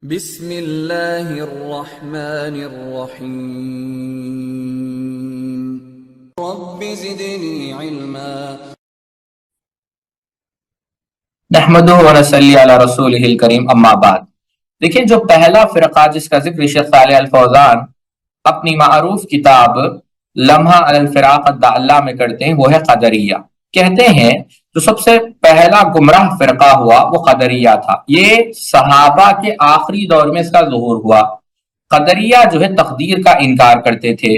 بسم اللہ الرحمن الرحیم رب زدنی علما نحمدہ و نصلی علی رسولہ الکریم اما بعد۔ دیکھیں، جو پہلا فرقہ جس کا ذکر شیخ صالح الفوزان اپنی معروف کتاب لمحہ علی الفراق الدعلہ میں کرتے ہیں وہ ہے قدریہ۔ کہتے ہیں جو سب سے پہلا گمراہ فرقہ ہوا وہ قدریہ تھا۔ یہ صحابہ کے آخری دور میں اس کا ظہور ہوا۔ قدریہ جو ہے تقدیر کا انکار کرتے تھے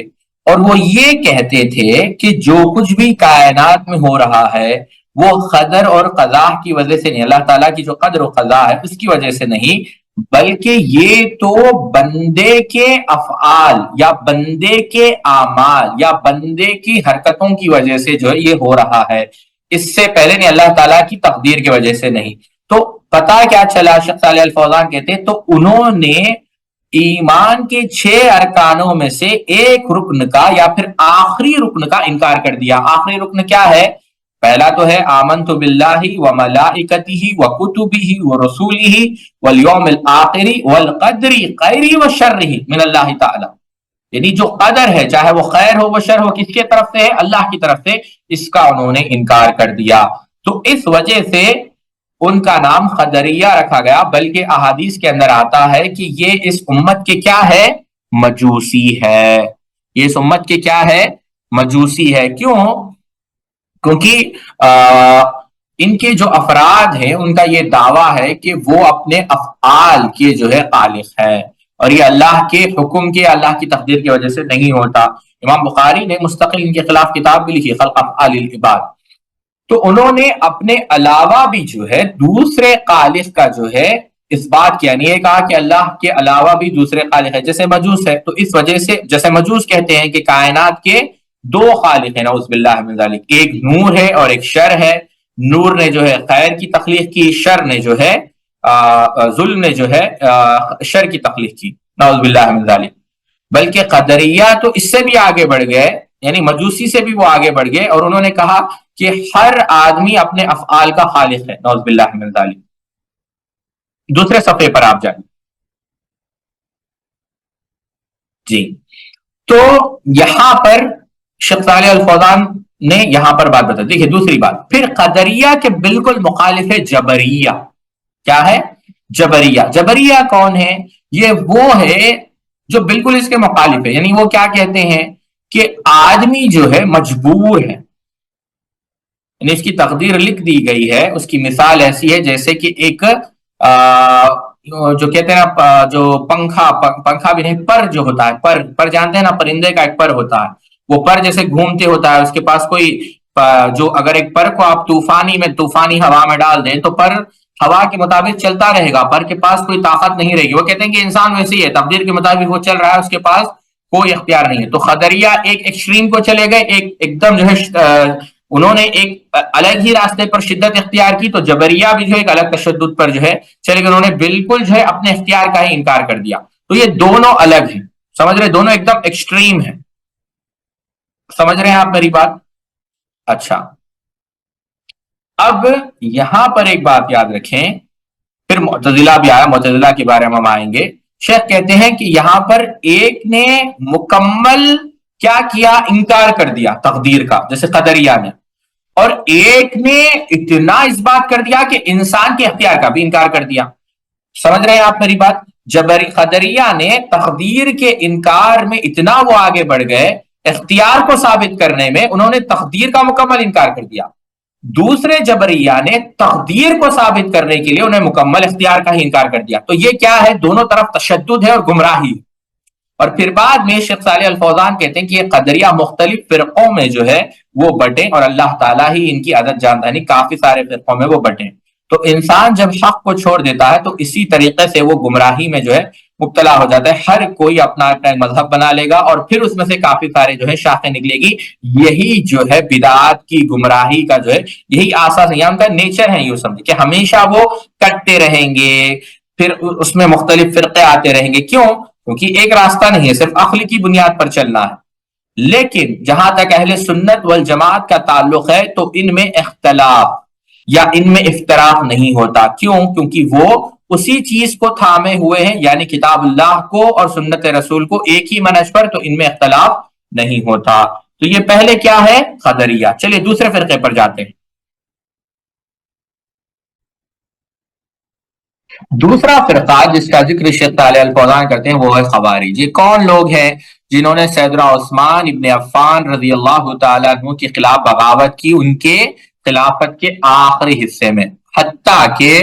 اور وہ یہ کہتے تھے کہ جو کچھ بھی کائنات میں ہو رہا ہے وہ قدر اور قضا کی وجہ سے نہیں، اللہ تعالیٰ کی جو قدر و قضا ہے اس کی وجہ سے نہیں، بلکہ یہ تو بندے کے افعال یا بندے کے اعمال یا بندے کی حرکتوں کی وجہ سے جو ہے یہ ہو رہا ہے، اس سے پہلے نہیں، اللہ تعالیٰ کی تقدیر کی وجہ سے نہیں۔ تو پتہ کیا چلا، شیخ صالح الفوزان کہتے ہیں تو انہوں نے ایمان کے 6 ارکانوں میں سے ایک رکن کا یا پھر آخری رکن کا انکار کر دیا۔ آخری رکن کیا ہے؟ پہلا تو ہے آمنت باللہ وملائکتہ وکتبہ ورسولہ والیوم الآخر والقدر خیرہ وشرہ من اللہ تعالی، یعنی جو قدر ہے چاہے وہ خیر ہو و شر ہو کس کی طرف سے ہے؟ اللہ کی طرف سے، اس کا انہوں نے انکار کر دیا۔ تو اس وجہ سے ان کا نام قدریہ رکھا گیا، بلکہ احادیث کے اندر آتا ہے کہ یہ اس امت کے کیا ہے؟ مجوسی ہے۔ یہ اس امت کے کیا ہے؟ مجوسی ہے۔ کیوں؟ کیونکہ ان کے جو افراد ہیں ان کا یہ دعویٰ ہے کہ وہ اپنے افعال کے جو ہے خالق ہے، اور یہ اللہ کے حکم کے، اللہ کی تقدیر کی وجہ سے نہیں ہوتا۔ امام بخاری نے مستقل ان کے خلاف کتاب بھی لکھی، خلق افعال العباد۔ تو انہوں نے اپنے علاوہ بھی جو ہے دوسرے خالق کا جو ہے اس بات کیا، نہیں یہ کہا کہ اللہ کے علاوہ بھی دوسرے خالق ہے، جیسے مجوس ہے۔ تو اس وجہ سے جیسے مجوس کہتے ہیں کہ کائنات کے 2 خالق ہیں، نعوذ باللہ من ذالک، ایک نور ہے اور ایک شر ہے۔ نور نے جو ہے خیر کی تخلیق کی، شر نے جو ہے ظلم نے جو ہے شر کی تخلیق کی، نعوذ باللہ من ذالک۔ بلکہ قدریہ تو اس سے بھی آگے بڑھ گئے، یعنی مجوسی سے بھی وہ آگے بڑھ گئے، اور انہوں نے کہا کہ ہر آدمی اپنے افعال کا خالق ہے، نعوذ باللہ من ذالک۔ دوسرے صفحے پر آپ جائیں جی۔ تو یہاں پر شیخ صالح الفوزان نے یہاں پر بات بتا، دیکھیے دوسری بات، پھر قدریہ کے بالکل مخالف ہے جبریہ۔ کیا ہے؟ جبریہ۔ جبریہ کون ہے؟ یہ وہ ہے جو بالکل اس کے مخالف ہے، یعنی وہ کیا کہتے ہیں کہ آدمی جو ہے مجبور ہے، یعنی اس کی تقدیر لکھ دی گئی ہے۔ اس کی مثال ایسی ہے جیسے کہ ایک جو کہتے ہیں نا، جو پنکھا بھی نہیں، پر جو ہوتا ہے، پر جانتے ہیں نا، پرندے کا ایک پر ہوتا ہے، وہ پر جیسے گھومتے ہوتا ہے، اس کے پاس کوئی جو اگر ایک پر کو آپ طوفانی ہوا میں ڈال دیں تو پر ہوا کے مطابق چلتا رہے گا، پر کے پاس کوئی طاقت نہیں رہے گی۔ وہ کہتے ہیں کہ انسان ویسے ہی ہے، تقدیر کے مطابق وہ چل رہا ہے، اس کے پاس کوئی اختیار نہیں ہے۔ تو قدریہ ایک ایکسٹریم کو چلے گئے، ایک دم جو ہے انہوں نے ایک الگ ہی راستے پر شدت اختیار کی۔ تو جبریہ بھی جو ہے ایک الگ تشدد پر جو ہے چلے گئے، انہوں نے بالکل جو ہے اپنے اختیار کا ہی انکار کر دیا۔ تو یہ دونوں الگ ہیں، سمجھ رہے؟ دونوں ایک دم ایکسٹریم ہیں، سمجھ رہے ہیں آپ میری بات؟ اچھا، اب یہاں پر ایک بات یاد رکھیں، پھر معتزلہ بھی آیا، معتزلہ کے بارے میں ہم آئیں گے۔ شیخ کہتے ہیں کہ یہاں پر ایک نے مکمل کیا کیا؟ انکار کر دیا تقدیر کا، جیسے قدریہ نے، اور ایک نے اتنا اس بات کر دیا کہ انسان کے اختیار کا بھی انکار کر دیا۔ سمجھ رہے ہیں آپ میری بات؟ قدریہ نے تقدیر کے انکار میں اتنا وہ آگے بڑھ گئے، اختیار کو ثابت کرنے میں انہوں نے تقدیر کا مکمل انکار کر دیا۔ دوسرے جبریہ نے تقدیر کو ثابت کرنے کے لیے انہیں مکمل اختیار کا ہی انکار کر دیا۔ تو یہ کیا ہے؟ دونوں طرف تشدد ہے اور گمراہی۔ اور پھر بعد میں شیخ صالح الفوزان کہتے ہیں کہ یہ قدریہ مختلف فرقوں میں جو ہے وہ بٹیں، اور اللہ تعالیٰ ہی ان کی عدد جانتا ہے، یعنی کافی سارے فرقوں میں وہ بٹیں۔ تو انسان جب حق کو چھوڑ دیتا ہے تو اسی طریقے سے وہ گمراہی میں جو ہے مبتلا ہو جاتا ہے۔ ہر کوئی اپنا اپنا مذہب بنا لے گا، اور پھر اس میں سے کافی سارے جو ہے شاخیں نکلے گی۔ یہی جو ہے بدعات کی، گمراہی کا جو ہے یہی آساس ہے، ان کا نیچر ہے، یوں سمجھے کہ ہمیشہ وہ کٹتے رہیں گے، پھر اس میں مختلف فرقے آتے رہیں گے۔ کیوں؟ کیونکہ ایک راستہ نہیں ہے، صرف عقل کی بنیاد پر چلنا ہے۔ لیکن جہاں تک اہل سنت والجماعت کا تعلق ہے تو ان میں اختلاف یا ان میں افتراق نہیں ہوتا۔ کیوں؟ کیونکہ وہ اسی چیز کو تھامے ہوئے ہیں، یعنی کتاب اللہ کو اور سنت رسول کو ایک ہی منہج پر، تو ان میں اختلاف نہیں ہوتا۔ تو یہ پہلے کیا ہے؟ قدریہ۔ چلیے دوسرے فرقے پر جاتے ہیں۔ دوسرا فرقہ جس کا ذکر شیخ صالح الفوزان کرتے ہیں وہ ہے خوارج۔ یہ کون لوگ ہیں؟ جنہوں نے سیدنا عثمان ابن عفان رضی اللہ تعالیٰ عنہ کے خلاف بغاوت کی ان کے خلافت کے آخری حصے میں، حتیٰ کہ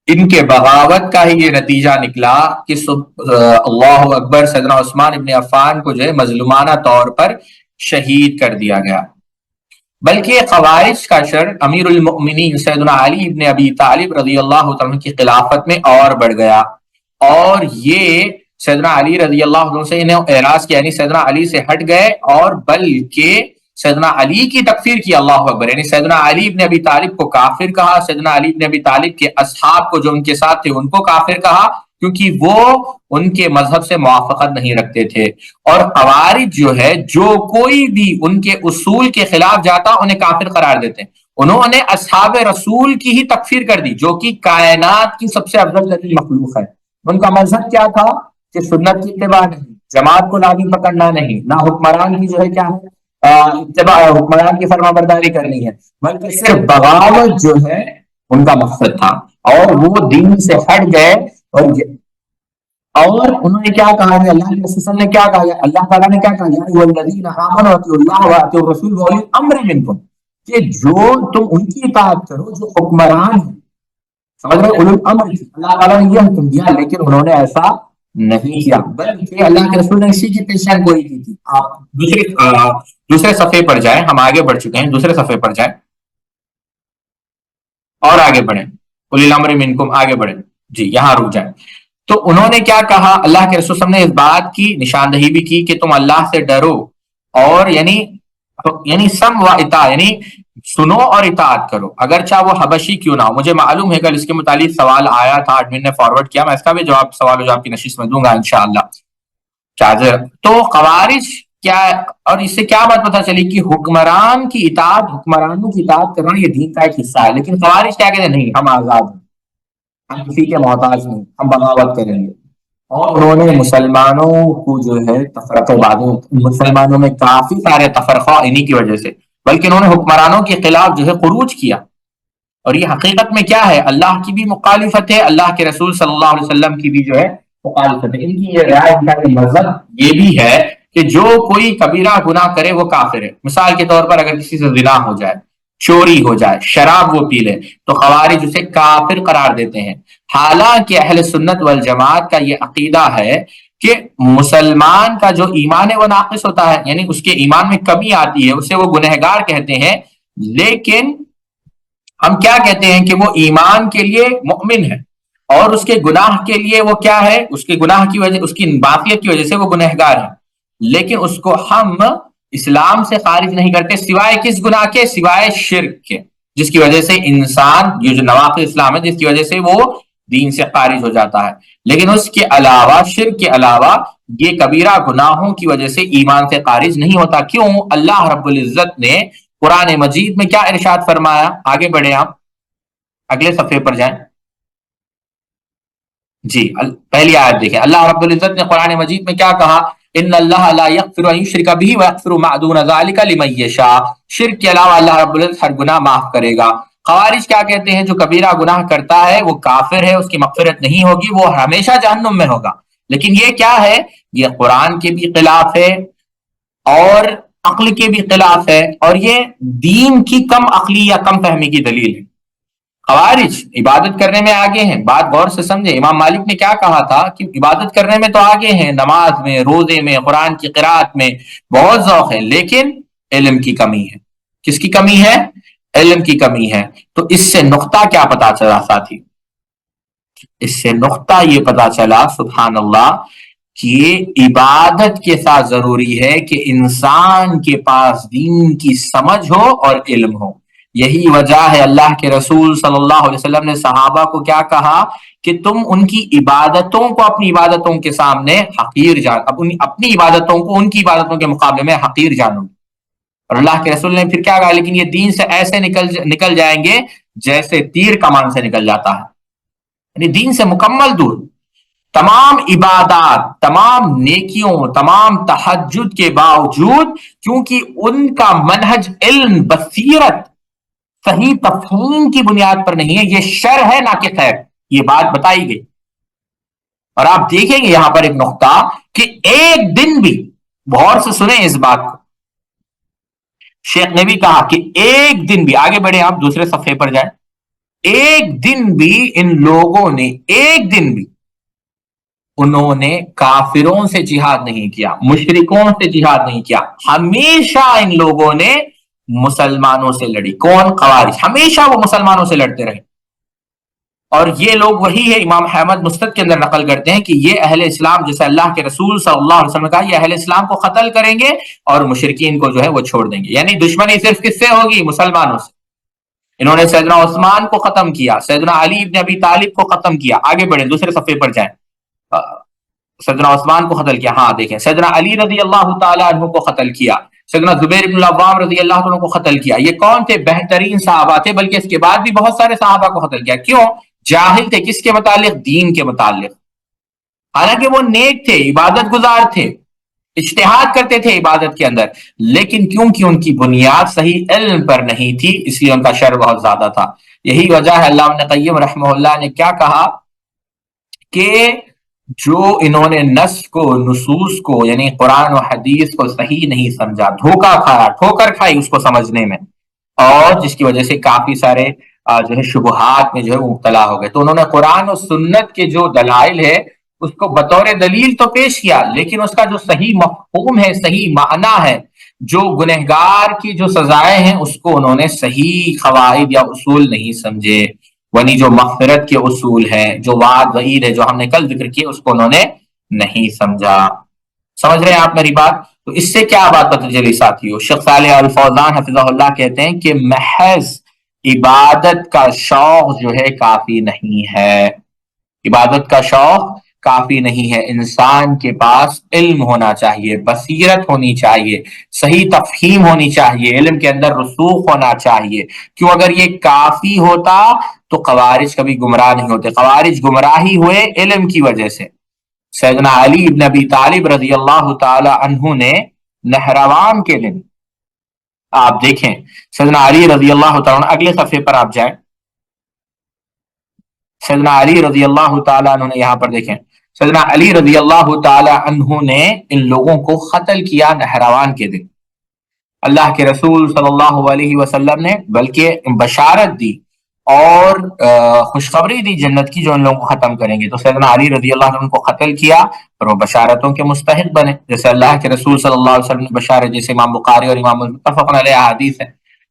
ان کے بغاوت کا ہی یہ نتیجہ نکلا کہ اللہ اکبر، سیدنا عثمان ابن عفان کو جو ہے مظلومانہ طور پر شہید کر دیا گیا۔ بلکہ خوارج کا شر امیر المؤمنین سیدنا علی ابن ابی طالب رضی اللہ عنہ کی خلافت میں اور بڑھ گیا، اور یہ سیدنا علی رضی اللہ عنہ سے انہیں اعراض کیا، یعنی سیدنا علی سے ہٹ گئے اور بلکہ سیدنا علی کی تکفیر کی، اللہ اکبر، یعنی سیدنا علی ابن ابی طالب کو کافر کہا، سیدنا علی ابن ابی طالب کے اصحاب کو جو ان کے ساتھ تھے ان کو کافر کہا، کیونکہ وہ ان کے مذہب سے موافقت نہیں رکھتے تھے۔ اور خوارج جو ہے، جو کوئی بھی ان کے اصول کے خلاف جاتا انہیں کافر قرار دیتے ہیں۔ انہوں نے اصحاب رسول کی ہی تکفیر کر دی، جو کہ کائنات کی سب سے افضل ترین مخلوق ہے۔ ان کا مذہب کیا تھا کہ سنت کی اتباع نہیں، جماعت کو لازم پکڑنا نہیں، نہ حکمران کی جو ہے کیا ہے اتباع، حکمران کی فرما برداری کرنی ہے، بلکہ صرف بغاوت جو ہے ان کا مقصد تھا، اور وہ دین سے ہٹ گئے۔ اور انہوں نے کیا کہا ہے؟ اللہ کے رسول نے کیا کہا ہے؟ اللہ تعالیٰ نے کیا کہا ہے؟ یا ایھا الذین آمنوا اطیعوا اللہ واطیعوا الرسول واولی الامر منکم، کہ جو تم ان کی اطاعت کرو جو حکمران ہیں، سمجھ رہے؟ اولو الامر کی اللہ تعالیٰ نے یہ حکم دیا، لیکن انہوں نے ایسا نہیں کیا، بلکہ اللہ کے رسول نے اسی کی پیشین گوئی کی تھی۔ آپ دوسرے صفحے پر جائیں، ہم آگے بڑھ چکے ہیں، دوسرے صفحے پر جائیں اور آگے بڑھیں، اولی الامر منکم، آگے بڑھیں جی، یہاں رک جائیں۔ تو انہوں نے کیا کہا؟ اللہ کے رسول صلی اللہ علیہ وسلم نے اس بات کی نشاندہی بھی کی کہ تم اللہ سے ڈرو، اور یعنی سم و اطاعت، یعنی سنو اور اطاعت کرو، اگرچہ وہ حبشی کیوں نہ ہو۔ مجھے معلوم ہے کہ اس کے متعلق سوال آیا تھا، ایڈمن نے فارورڈ کیا، میں اس کا بھی جواب سوال و جواب کی نشست میں دوں گا انشاءاللہ۔ تو خوارج کیا، اور اس سے کیا بات پتہ چلی کہ حکمران کی اطاعت، حکمرانوں کی اطاعت کرنا یہ دین کا ایک حصہ ہے، لیکن خوارج کیا کہتے ہیں؟ نہیں، ہم آزاد ہیں، ہم کسی کے محتاج نہیں، ہم بغاوت کریں گے۔ اور انہوں نے مسلمانوں کو جو ہے تفرقہ بازی، مسلمانوں میں کافی سارے تفرقہ انہی کی وجہ سے، بلکہ انہوں نے حکمرانوں کے خلاف جو ہے خروج کیا، اور یہ حقیقت میں کیا ہے؟ اللہ کی بھی مخالفت ہے، اللہ کے رسول صلی اللہ علیہ وسلم کی بھی جو ہے مخالفت ہے۔ ان کی یہ رائے، ان کا یہ مذہب یہ بھی ہے کہ جو کوئی کبیرہ گناہ کرے وہ کافر ہے۔ مثال کے طور پر اگر کسی سے زنا ہو جائے، چوری ہو جائے، شراب وہ پی لے، تو خوارج اسے کافر قرار دیتے ہیں۔ حالانکہ اہل سنت والجماعت کا یہ عقیدہ ہے کہ مسلمان کا جو ایمان ہے وہ ناقص ہوتا ہے، یعنی اس کے ایمان میں کمی آتی ہے، اسے وہ گنہگار کہتے ہیں، لیکن ہم کیا کہتے ہیں کہ وہ ایمان کے لیے مؤمن ہے، اور اس کے گناہ کے لیے وہ کیا ہے؟ اس کے گناہ کی وجہ، اس کی معصیت کی وجہ سے وہ گنہگار ہے، لیکن اس کو ہم اسلام سے خارج نہیں کرتے، سوائے کس گناہ کے؟ سوائے شرک کے، جس کی وجہ سے انسان، یہ جو نواقض اسلام ہے جس کی وجہ سے وہ دین سے خارج ہو جاتا ہے، لیکن اس کے علاوہ، شرک کے علاوہ، یہ کبیرہ گناہوں کی وجہ سے ایمان سے خارج نہیں ہوتا۔ کیوں؟ اللہ رب العزت نے قرآن مجید میں کیا ارشاد فرمایا؟ آگے بڑھیں، آپ اگلے صفحے پر جائیں جی، پہلی آیت دیکھیں۔ اللہ رب العزت نے قرآن مجید میں کیا کہا؟ ان اللہ لا یغفر ان یشرک بہ ویغفر ما دون ذلک لمن یشاء، شرک کے علاوہ اللہ رب العزت ہر گناہ معاف کرے گا۔ خوارج کیا کہتے ہیں؟ جو کبیرہ گناہ کرتا ہے وہ کافر ہے، اس کی مغفرت نہیں ہوگی، وہ ہمیشہ جہنم میں ہوگا۔ لیکن یہ کیا ہے؟ یہ قرآن کے بھی خلاف ہے اور عقل کے بھی خلاف ہے، اور یہ دین کی کم عقلی یا کم فہمی کی دلیل ہے۔ خوارج عبادت کرنے میں آگے ہیں، بات غور سے سمجھے۔ امام مالک نے کیا کہا تھا کہ عبادت کرنے میں تو آگے ہیں، نماز میں، روزے میں، قرآن کی قرات میں بہت ذوق ہے، لیکن علم کی کمی ہے۔ کس کی کمی ہے؟ علم کی کمی ہے۔ تو اس سے نقطہ کیا پتا چلا ساتھی؟ اس سے نقطہ یہ پتا چلا، سبحان اللہ، کہ عبادت کے ساتھ ضروری ہے کہ انسان کے پاس دین کی سمجھ ہو اور علم ہو۔ یہی وجہ ہے اللہ کے رسول صلی اللہ علیہ وسلم نے صحابہ کو کیا کہا کہ تم ان کی عبادتوں کو اپنی عبادتوں کے سامنے حقیر اپنی عبادتوں کو ان کی عبادتوں کے مقابلے میں حقیر جانو۔ اور اللہ کے رسول نے پھر کیا کہا؟ لیکن یہ دین سے ایسے نکل جائیں گے جیسے تیر کمان سے نکل جاتا ہے۔ یعنی دین سے مکمل دور. تمام عبادات، تمام نیکیوں، تمام تہجد کے باوجود کیونکہ ان کا منہج علم، بصیرت، صحیح تفہیم کی بنیاد پر نہیں ہے، یہ شر ہے نہ کہ خیر، یہ بات بتائی گئی. اور آپ دیکھیں گے یہاں پر ایک نقطہ کہ ایک دن بھی، غور سے سنیں اس بات کو، شیخ نے بھی کہا کہ ایک دن بھی، آگے بڑھیں آپ دوسرے صفحے پر جائیں، ایک دن بھی ان لوگوں نے، ایک دن بھی انہوں نے کافروں سے جہاد نہیں کیا، مشرکوں سے جہاد نہیں کیا. ہمیشہ ان لوگوں نے مسلمانوں سے لڑی. کون؟ خوارج. ہمیشہ وہ مسلمانوں سے لڑتے رہے. اور یہ لوگ وہی ہے، امام احمد مسند کے اندر نقل کرتے ہیں کہ یہ اہل اسلام، جیسے اللہ کے رسول صلی اللہ علیہ وسلم نے کہا، یہ اہل اسلام کو قتل کریں گے اور مشرکین کو جو ہے وہ چھوڑ دیں گے. یعنی دشمنی صرف کس سے ہوگی؟ مسلمانوں سے. انہوں نے سیدنا عثمان کو ختم کیا، سیدنا علی ابن ابی طالب کو ختم کیا. آگے بڑھیں دوسرے صفحے پر جائیں. سیدنا عثمان کو قتل کیا، ہاں دیکھیں، سیدنا علی رضی اللہ تعالیٰ عنہ کو قتل کیا، سیدنا زبیر بن العوام رضی اللہ عنہ کو قتل کیا. یہ کون تھے؟ بہترین صحابہ تھے، بلکہ اس کے بعد بھی بہت سارے صحابہ کو قتل کیا. کیوں؟ جاہل تھے کس کے متعلق؟ دین کے متعلق. حالانکہ وہ نیک تھے، عبادت گزار تھے، اجتہاد کرتے تھے عبادت کے اندر، لیکن کیونکہ ان کی بنیاد صحیح علم پر نہیں تھی، اس لیے ان کا شر بہت زیادہ تھا. یہی وجہ ہے علامہ ابن قیم رحمہ اللہ نے کیا کہا کہ جو انہوں نے نص کو، نصوص کو، یعنی قرآن و حدیث کو صحیح نہیں سمجھا، دھوکہ کھایا، ٹھوکر کھائی اس کو سمجھنے میں، اور جس کی وجہ سے کافی سارے جو ہے شبہات میں جو ہے مبتلا ہو گئے. تو انہوں نے قرآن و سنت کے جو دلائل ہے اس کو بطور دلیل تو پیش کیا، لیکن اس کا جو صحیح مفہوم ہے، صحیح معنی ہے، جو گنہگار کی جو سزائیں ہیں، اس کو انہوں نے صحیح قواعد یا اصول نہیں سمجھے. یعنی جو مغفرت کے اصول ہیں، جو وعد وعید ہے، جو ہم نے کل ذکر کیے، اس کو انہوں نے نہیں سمجھا. سمجھ رہے ہیں آپ میری بات؟ تو اس سے کیا بات پتہ چلی ساتھیو؟ شیخ صالح الفوزان حفظہ اللہ کہتے ہیں کہ محض عبادت کا شوق جو ہے کافی نہیں ہے. عبادت کا شوق کافی نہیں ہے، انسان کے پاس علم ہونا چاہیے، بصیرت ہونی چاہیے، صحیح تفہیم ہونی چاہیے، علم کے اندر رسوخ ہونا چاہیے. کیوں؟ اگر یہ کافی ہوتا تو خوارج کبھی گمراہ نہیں ہوتے. خوارج گمراہی ہوئے علم کی وجہ سے. سیدنا علی ابن ابی طالب رضی اللہ تعالی عنہ نے نہروان کے دن، آپ دیکھیں سیدنا علی رضی اللہ تعالیٰ عنہ، اگلے صفحے پر آپ جائیں، سیدنا علی رضی اللہ تعالیٰ عنہ نے یہاں پر دیکھیں، سیدنا علی رضی اللہ تعالی عنہ نے ان لوگوں کو قتل کیا نہروان کے دن. اللہ کے رسول صلی اللہ علیہ وسلم نے بلکہ بشارت دی اور خوشخبری دی جنت کی، جو ان لوگوں کو ختم کریں گے. تو سیدنا علی رضی اللہ عنہ کو قتل کیا اور وہ بشارتوں کے مستحق بنے، جیسے اللہ کے رسول صلی اللہ علیہ وسلم نے بشارت، جیسے امام بخاری اور امام متفق علیہ حدیث ہے،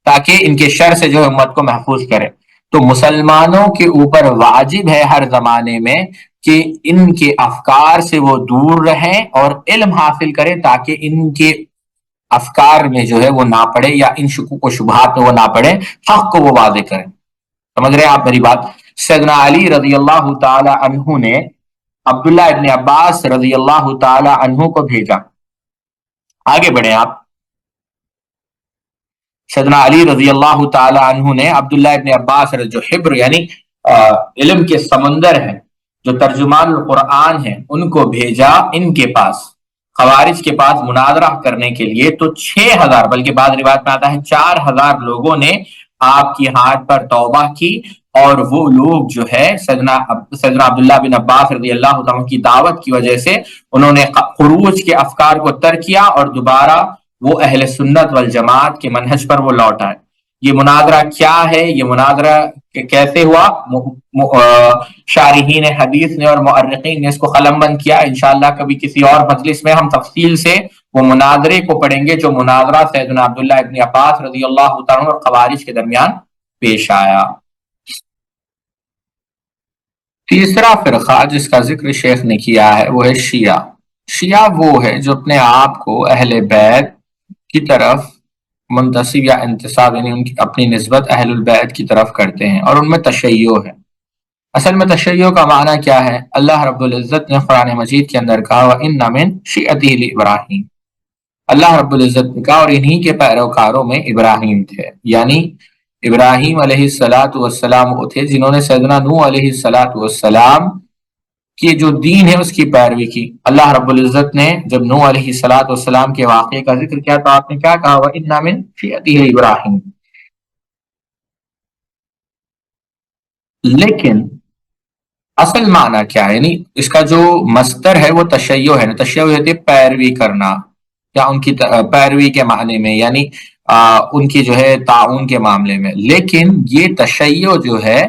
تاکہ ان کے شر سے جو امت کو محفوظ کرے. تو مسلمانوں کے اوپر واجب ہے ہر زمانے میں کہ ان کے افکار سے وہ دور رہیں اور علم حاصل کریں، تاکہ ان کے افکار میں جو ہے وہ نہ پڑے، یا ان شکوک و شبہات میں وہ نہ پڑے، حق کو وہ واضح کریں. سمجھ رہے ہیں آپ میری بات؟ سیدنا علی رضی اللہ تعالی عنہ نے عبداللہ ابن عباس رضی اللہ تعالی عنہ کو بھیجا. آگے بڑھیں آپ. سیدنا علی رضی اللہ تعالی عنہ نے عبداللہ ابن عباس جو حبر یعنی علم کے سمندر ہیں، جو ترجمان القرآن ہیں، ان کو بھیجا ان کے پاس، خوارج کے پاس مناظرہ کرنے کے لیے. تو 6000، بلکہ بعض روایت میں آتا ہے 4000 لوگوں نے آپ کی ہاتھ پر توبہ کی، اور وہ لوگ جو ہے سیدنا عبداللہ بن عباس رضی اللہ عنہ کی دعوت کی وجہ سے انہوں نے خروج کے افکار کو ترک کیا اور دوبارہ وہ اہل سنت والجماعت کے منہج پر وہ لوٹ آئے. یہ مناظرہ کیا ہے؟ یہ مناظرہ کیسے ہوا؟ شارحین حدیث نے اور مؤرخین نے اس کو قلم بند کیا. انشاءاللہ کبھی کسی اور مجلس میں ہم تفصیل سے وہ مناظرے کو پڑھیں گے، جو مناظرہ سیدنا عبداللہ ابن عباس رضی اللہ تعالیٰ اور خوارج کے درمیان پیش آیا. تیسرا فرقہ جس کا ذکر شیخ نے کیا ہے وہ ہے شیعہ. شیعہ وہ ہے جو اپنے آپ کو اہل بیت کی طرف منتسب یا انتساب، یعنی ان کی اپنی نسبت اہل البیت کی طرف کرتے ہیں، اور ان میں تشیع ہے. اصل میں تشیع کا معنی کیا ہے؟ اللہ رب العزت نے قرآن مجید کے اندر کہا وَإِنَّ مِن شِیعَتِهِ لِإِبْرَاہِیم، اللہ رب العزت نے کہا اور انہی کے پیروکاروں میں ابراہیم تھے. یعنی ابراہیم علیہ الصلاۃ والسلام وہ تھے جنہوں نے سیدنا نوح علیہ الصلاۃ والسلام کی جو دین ہے اس کی پیروی کی. اللہ رب العزت نے جب نوح علیہ الصلاۃ والسلام کے واقعے کا ذکر کیا تو آپ نے کیا کہا وَإِنَّ مِن فِيَتِهِ ابراہیم. لیکن اصل معنی کیا ہے؟ یعنی اس کا جو مصدر ہے وہ تشیع ہے نا. تشیع ہوتی ہے پیروی کرنا یا ان کی پیروی کے معنی میں، یعنی ان کی جو ہے تعاون کے معاملے میں. لیکن یہ تشیع جو ہے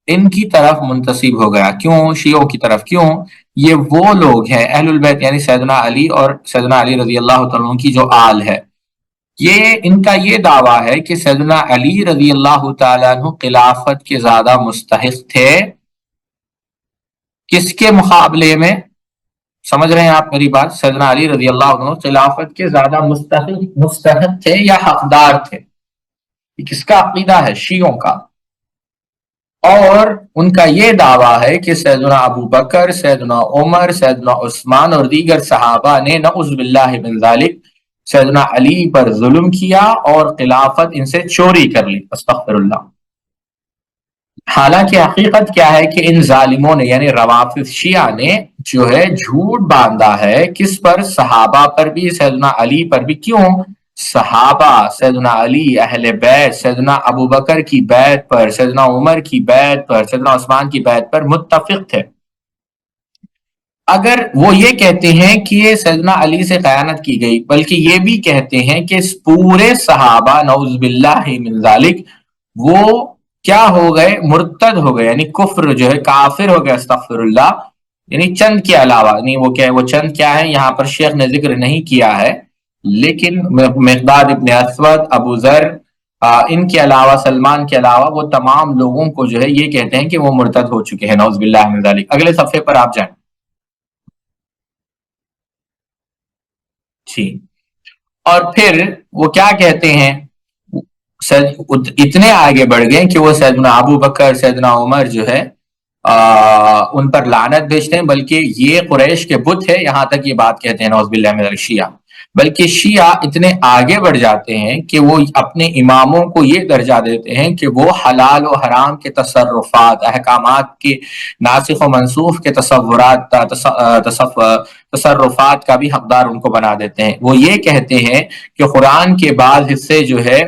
ان کی طرف منتسب ہو گیا. کیوں شیعوں کی طرف؟ کیوں؟ یہ وہ لوگ ہیں اہل البیت یعنی سیدنا علی اور سیدنا علی رضی اللہ تعالیٰ عنہ کی جو آل ہے، یہ ان کا یہ دعویٰ ہے کہ سیدنا علی رضی اللہ تعالیٰ عنہ خلافت کے زیادہ مستحق تھے. کس کے مقابلے میں؟ سمجھ رہے ہیں آپ میری بات؟ سیدنا علی رضی اللہ عنہ خلافت کے زیادہ مستحق تھے یا حقدار تھے؟ یہ کس کا عقیدہ ہے؟ شیعوں کا. اور ان کا یہ دعویٰ ہے کہ سیدنا ابو بکر، سیدنا عمر، سیدنا عثمان اور دیگر صحابہ نے نعوذ باللہ من ذالک سیدنا علی پر ظلم کیا اور خلافت ان سے چوری کر لی. استغفر اللہ. حالانکہ حقیقت کیا ہے کہ ان ظالموں نے یعنی روافض شیعہ نے جو ہے جھوٹ باندھا ہے. کس پر؟ صحابہ پر بھی، سیدنا علی پر بھی. کیوں؟ صحابہ، سیدنا علی، اہل بیت، سیدنا ابو بکر کی بیعت پر، سیدنا عمر کی بیعت پر، سیدنا عثمان کی بیعت پر متفق تھے. اگر وہ یہ کہتے ہیں کہ سیدنا علی سے خیانت کی گئی، بلکہ یہ بھی کہتے ہیں کہ پورے صحابہ نعوذ باللہ من ذالک وہ کیا ہو گئے؟ مرتد ہو گئے، یعنی کفر جو ہے کافر ہو گئے. استغفر اللہ. یعنی چند کے علاوہ نہیں، وہ کیا ہے؟ وہ چند کیا ہے یہاں پر شیخ نے ذکر نہیں کیا ہے، لیکن مقداد ابن اسود، ابو ذر، ان کے علاوہ، سلمان کے علاوہ وہ تمام لوگوں کو جو ہے یہ کہتے ہیں کہ وہ مرتد ہو چکے ہیں نعوذ باللہ من ذالک. اگلے صفحے پر آپ جائیں. جی. اور پھر وہ کیا کہتے ہیں؟ اتنے آگے بڑھ گئے کہ وہ سیدنا ابو بکر، سیدنا عمر جو ہے ان پر لعنت بھیجتے ہیں. بلکہ یہ قریش کے بت ہے، یہاں تک یہ بات کہتے ہیں نعوذ باللہ من ذالک شیعہ. بلکہ شیعہ اتنے آگے بڑھ جاتے ہیں کہ وہ اپنے اماموں کو یہ درجہ دیتے ہیں کہ وہ حلال و حرام کے تصرفات، احکامات کے ناسخ و منسوخ کے تصرفات کا بھی حقدار ان کو بنا دیتے ہیں. وہ یہ کہتے ہیں کہ قرآن کے بعض حصے جو ہے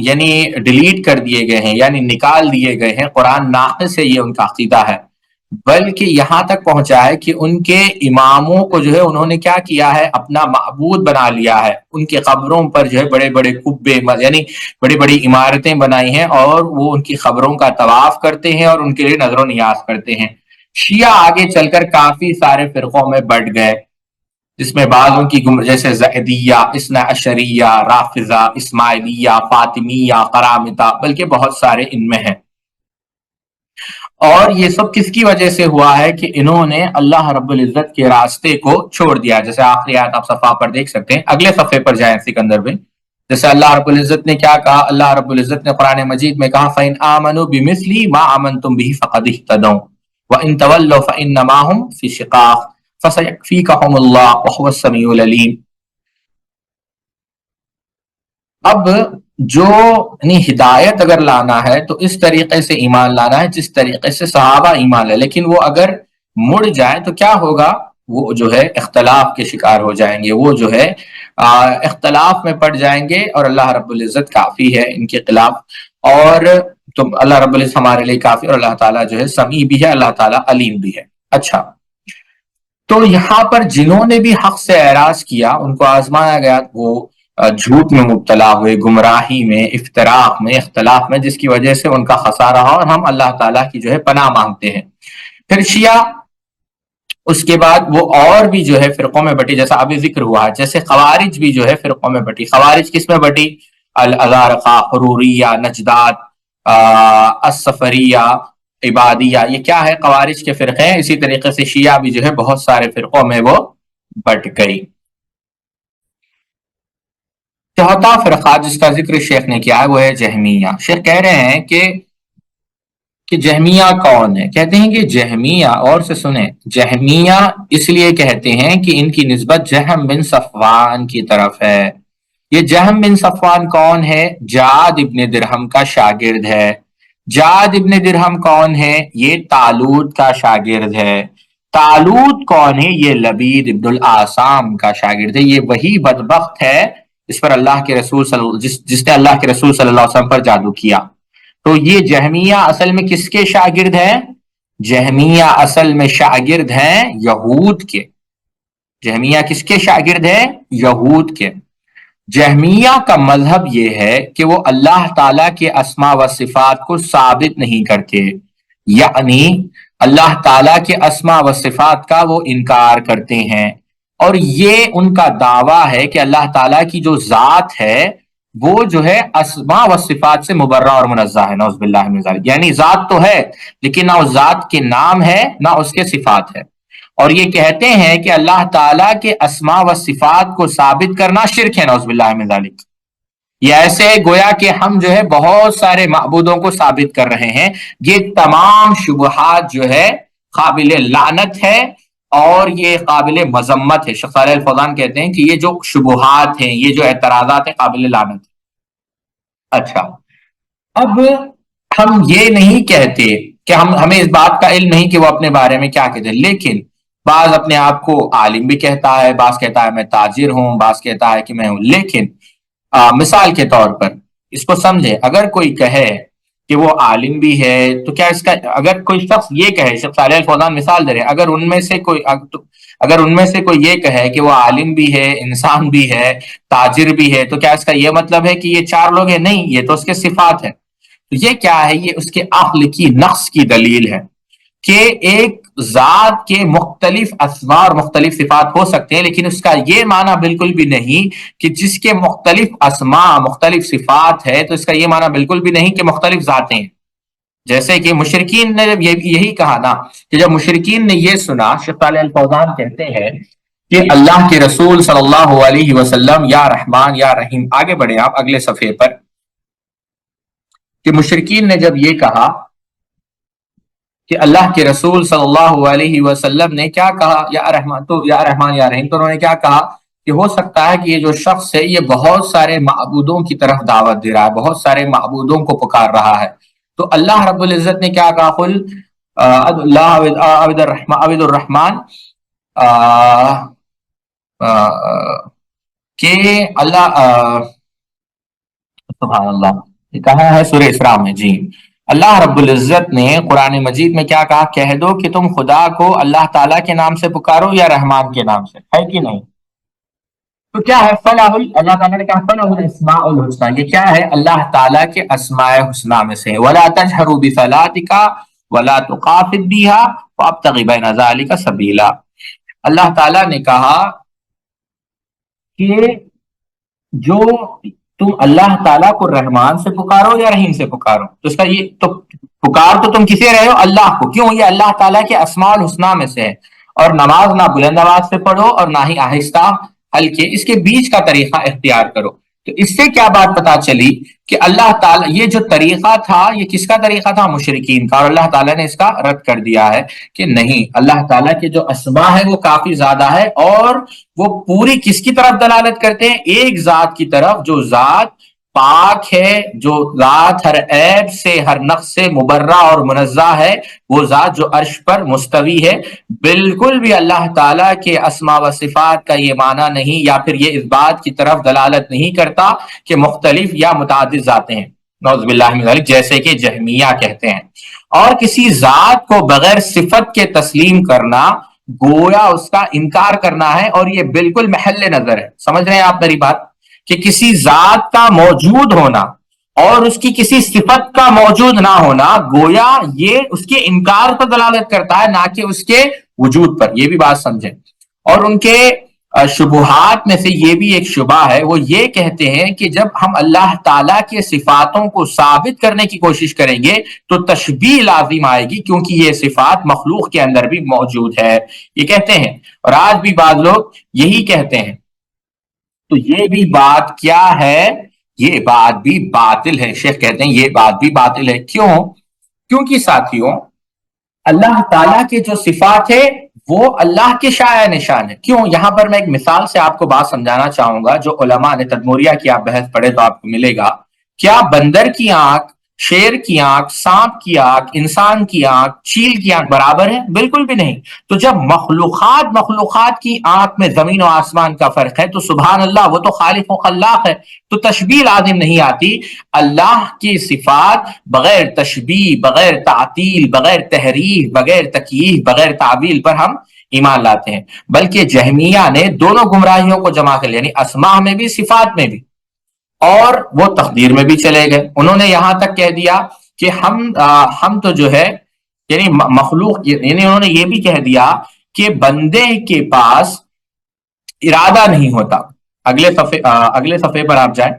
یعنی ڈیلیٹ کر دیے گئے ہیں، یعنی نکال دیے گئے ہیں. قرآن ناقص ہے، یہ ان کا عقیدہ ہے. بلکہ یہاں تک پہنچا ہے کہ ان کے اماموں کو جو ہے انہوں نے کیا کیا ہے؟ اپنا معبود بنا لیا ہے. ان کے قبروں پر جو ہے بڑے بڑے قبے یعنی بڑی بڑی عمارتیں بنائی ہیں اور وہ ان کی قبروں کا طواف کرتے ہیں اور ان کے لیے نظر و نیاز کرتے ہیں. شیعہ آگے چل کر کافی سارے فرقوں میں بٹ گئے، جس میں بعضوں کی جیسے زیدیہ، اثنا عشریہ، رافضہ، اسماعیلیہ، فاطمیہ، کرامتہ، بلکہ بہت سارے ان میں ہیں. اور یہ سب کس کی وجہ سے ہوا ہے؟ کہ انہوں نے اللہ رب العزت کے راستے کو چھوڑ دیا. جیسے آخری آیت آپ صفحہ پر دیکھ سکتے ہیں. اگلے صفحے پر جائیں سکندر میں. جیسے اللہ رب العزت نے کیا کہا؟ اللہ رب العزت نے قرآن مجید میں کہا فَإِنْ آمَنُوا بِمِثْلِ مَا آمَنْتُمْ بِهِ فَقَدِ اهْتَدَوْا وَإِنْ تَوَلَّوْا فَإِنَّمَا هُمْ فِي شِقَاقٍ فَسَيَكْفِيكَهُمُ اللَّهُ وَهُوَ السَّمِيعُ الْعَلِيمُ. اب جو ہدایت اگر لانا ہے تو اس طریقے سے ایمان لانا ہے جس طریقے سے صحابہ ایمان لے. لیکن وہ اگر مڑ جائیں تو کیا ہوگا؟ وہ جو ہے اختلاف کے شکار ہو جائیں گے، وہ جو ہے اختلاف میں پڑ جائیں گے. اور اللہ رب العزت کافی ہے ان کے خلاف، اور تو اللہ رب العزت ہمارے لیے کافی، اور اللہ تعالیٰ جو ہے سمیع بھی ہے، اللہ تعالیٰ علیم بھی ہے. اچھا، تو یہاں پر جنہوں نے بھی حق سے اعراض کیا ان کو آزمایا گیا، وہ جھوٹ میں مبتلا ہوئے، گمراہی میں، افتراق میں، اختلاف میں، جس کی وجہ سے ان کا خسارہ ہوا. اور ہم اللہ تعالیٰ کی جو ہے پناہ مانگتے ہیں. پھر شیعہ اس کے بعد وہ اور بھی جو ہے فرقوں میں بٹی، جیسا ابھی ذکر ہوا. جیسے خوارج بھی جو ہے فرقوں میں بٹی. خوارج کس میں بٹی؟ الازارقہ، حروریہ، نجدات، السفریہ، عبادیہ. یہ کیا ہے؟ خوارج کے فرقے ہیں. اسی طریقے سے شیعہ بھی جو ہے بہت سارے فرقوں میں وہ بٹ گئی. چوتھا فرقہ جس کا ذکر شیخ نے کیا ہے وہ ہے جہمیہ. شیخ کہہ رہے ہیں کہ جہمیہ کون ہے؟ کہتے ہیں کہ جہمیہ، اور سے سنیں، جہمیہ اس لیے کہتے ہیں کہ ان کی نسبت جہم بن صفوان کی طرف ہے. یہ جہم بن صفوان کون ہے؟ جعد ابن درہم کا شاگرد ہے۔ جعد ابن درہم کون ہے؟ یہ طالوت کا شاگرد ہے۔ طالوت کون ہے؟ یہ لبید ابن الآثام کا شاگرد ہے۔ یہ وہی بدبخت ہے جس پر اللہ کے رسول جس نے اللہ کے رسول صلی اللہ علیہ وسلم پر جادو کیا۔ تو یہ جہمیہ اصل میں کس کے شاگرد ہیں؟ جہمیہ اصل میں شاگرد ہیں یہود کے۔ جہمیہ کس کے شاگرد ہیں؟ یہود کے۔ جہمیہ کا مذہب یہ ہے کہ وہ اللہ تعالیٰ کے اسماء و صفات کو ثابت نہیں کرتے، یعنی اللہ تعالیٰ کے اسماء و صفات کا وہ انکار کرتے ہیں، اور یہ ان کا دعویٰ ہے کہ اللہ تعالیٰ کی جو ذات ہے وہ جو ہے اسماء و صفات سے مبرہ اور منزہ ہے، نعوذ باللہ من ذالک۔ یعنی ذات تو ہے لیکن نہ اس ذات کے نام ہے نہ اس کے صفات ہے، اور یہ کہتے ہیں کہ اللہ تعالیٰ کے اسماء و صفات کو ثابت کرنا شرک ہے، نعوذ باللہ من ذالک۔ یہ ایسے گویا کہ ہم جو ہے بہت سارے معبودوں کو ثابت کر رہے ہیں۔ یہ تمام شبہات جو ہے قابل لعنت ہے اور یہ قابل مذمت ہے۔ شیخ صالح الفوزان کہتے ہیں کہ یہ جو شبہات ہیں، یہ جو اعتراضات ہیں، قابل لعنت ہے۔ اچھا، اب ہم یہ نہیں کہتے کہ ہمیں اس بات کا علم نہیں کہ وہ اپنے بارے میں کیا کہتے ہیں، لیکن بعض اپنے آپ کو عالم بھی کہتا ہے، بعض کہتا ہے میں تاجر ہوں، بعض کہتا ہے کہ میں ہوں۔ لیکن مثال کے طور پر اس کو سمجھے، اگر کوئی کہے کہ وہ عالم بھی ہے تو کیا اس کا، اگر کوئی شخص یہ کہے، شیخ صالح الفوزان مثال دے رہے ہیں، اگر ان میں سے کوئی یہ کہے کہ وہ عالم بھی ہے، انسان بھی ہے، تاجر بھی ہے، تو کیا اس کا یہ مطلب ہے کہ یہ چار لوگ ہیں؟ نہیں، یہ تو اس کے صفات ہے۔ تو یہ کیا ہے؟ یہ اس کے عقل کی نقص کی دلیل ہے کہ ایک ذات کے مختلف اسماء اور مختلف صفات ہو سکتے ہیں، لیکن اس کا یہ معنی بالکل بھی نہیں کہ جس کے مختلف اسماء مختلف صفات ہے تو اس کا یہ معنی بالکل بھی نہیں کہ مختلف ذاتیں ہیں۔ جیسے کہ مشرکین نے جب یہی کہا نا، کہ جب مشرکین نے یہ سنا، شیخ صالح الفوزان کہتے ہیں کہ اللہ کے رسول صلی اللہ علیہ وسلم یا رحمان یا رحیم، آگے بڑھیں آپ اگلے صفحے پر، کہ مشرکین نے جب یہ کہا کہ اللہ کے رسول صلی اللہ علیہ وسلم نے کیا کہا، یا رحمان تو یا رحمان یا رحیم، تو انہوں نے کیا کہا کہ ہو سکتا ہے کہ یہ جو شخص ہے یہ بہت سارے معبودوں کی طرف دعوت دے رہا ہے، بہت سارے معبودوں کو پکار رہا ہے۔ تو اللہ رب العزت نے کیا کہا، قل اللہ عبد الرحمن، کہ اللہ سبحان اللہ، یہ کہاں ہے؟ سورہ اسراء میں۔ جی، اللہ رب العزت نے قرآن مجید میں کیا کہا، کہہ دو کہ تم خدا کو اللہ تعالیٰ کے نام سے پکارو یا رحمان کے نام سے، ہے کہ نہیں؟ تو کیا ہے؟ اللہ تعالیٰ نے کہا فَلَهُ الْأَسْمَاءُ الْحُسْنَى، یہ کیا ہے؟ اللہ تعالیٰ کے اسماء حسنہ میں سے۔ وَلَا تَجْهَرُوا بِصَلَاتِكَ وَلَا تُخَافِتْ بِهَا وَابْتَغِ بَيْنَ ذَلِكَ سَبِيلًا۔ اللہ تعالیٰ نے کہا کہ جو تم اللہ تعالیٰ کو رحمان سے پکارو یا رحیم سے پکارو، تو اس کا یہ تو پکار تو تم کسے رہے ہو؟ اللہ کو۔ کیوں؟ یہ اللہ تعالیٰ کے اسماء الحسنہ میں سے ہے، اور نماز نہ بلند آواز سے پڑھو اور نہ ہی آہستہ ہلکے، اس کے بیچ کا طریقہ اختیار کرو۔ تو اس سے کیا بات پتا چلی کہ اللہ تعالیٰ، یہ جو طریقہ تھا یہ کس کا طریقہ تھا؟ مشرکین کا، اور اللہ تعالیٰ نے اس کا رد کر دیا ہے کہ نہیں، اللہ تعالیٰ کے جو اسماء ہے وہ کافی زیادہ ہے، اور وہ پوری کس کی طرف دلالت کرتے ہیں؟ ایک ذات کی طرف، جو ذات پاک ہے، جو ذات ہر عیب سے ہر نقص سے مبرہ اور منزہ ہے، وہ ذات جو عرش پر مستوی ہے۔ بالکل بھی اللہ تعالیٰ کے اسماء و صفات کا یہ معنی نہیں، یا پھر یہ اس بات کی طرف دلالت نہیں کرتا کہ مختلف یا متعدد ذاتیں ہیں، نعوذ باللہ من ذلک، جیسے کہ جہمیہ کہتے ہیں۔ اور کسی ذات کو بغیر صفت کے تسلیم کرنا گویا اس کا انکار کرنا ہے، اور یہ بالکل محل نظر ہے۔ سمجھ رہے ہیں آپ میری بات؟ کہ کسی ذات کا موجود ہونا اور اس کی کسی صفت کا موجود نہ ہونا گویا یہ اس کے انکار پر دلالت کرتا ہے، نہ کہ اس کے وجود پر۔ یہ بھی بات سمجھیں۔ اور ان کے شبہات میں سے یہ بھی ایک شبہ ہے، وہ یہ کہتے ہیں کہ جب ہم اللہ تعالیٰ کے صفاتوں کو ثابت کرنے کی کوشش کریں گے تو تشبیہ لازم آئے گی، کیونکہ یہ صفات مخلوق کے اندر بھی موجود ہے، یہ کہتے ہیں۔ اور آج بھی بعض لوگ یہی کہتے ہیں۔ تو یہ بھی بات کیا ہے؟ یہ بات بھی باطل ہے۔ شیخ کہتے ہیں یہ بات بھی باطل ہے۔ کیوں؟ کیونکہ ساتھیوں، اللہ تعالیٰ کے جو صفات ہے وہ اللہ کے شایع نشان ہے. کیوں؟ یہاں پر میں ایک مثال سے آپ کو بات سمجھانا چاہوں گا جو علماء نے تدمریہ کی آپ بحث پڑھے تو آپ کو ملے گا. کیا بندر کی آنکھ، شیر کی آنکھ، سانپ کی آنکھ، انسان کی آنکھ، چیل کی آنکھ برابر ہے؟ بالکل بھی نہیں. تو جب مخلوقات کی آنکھ میں زمین و آسمان کا فرق ہے تو سبحان اللہ، وہ تو خالق و خلاق ہے، تو تشبیہ لازم نہیں آتی. اللہ کی صفات بغیر تشبیہ، بغیر تعطیل، بغیر تحریف، بغیر تکییف، بغیر تعویل پر ہم ایمان لاتے ہیں. بلکہ جہمیہ نے دونوں گمراہیوں کو جمع کر لیا، یعنی اسماء میں بھی صفات میں بھی، اور وہ تقدیر میں بھی چلے گئے. انہوں نے یہاں تک کہہ دیا کہ ہم تو جو ہے یعنی مخلوق، یعنی انہوں نے یہ بھی کہہ دیا کہ بندے کے پاس ارادہ نہیں ہوتا. اگلے صفحے پر آپ جائیں.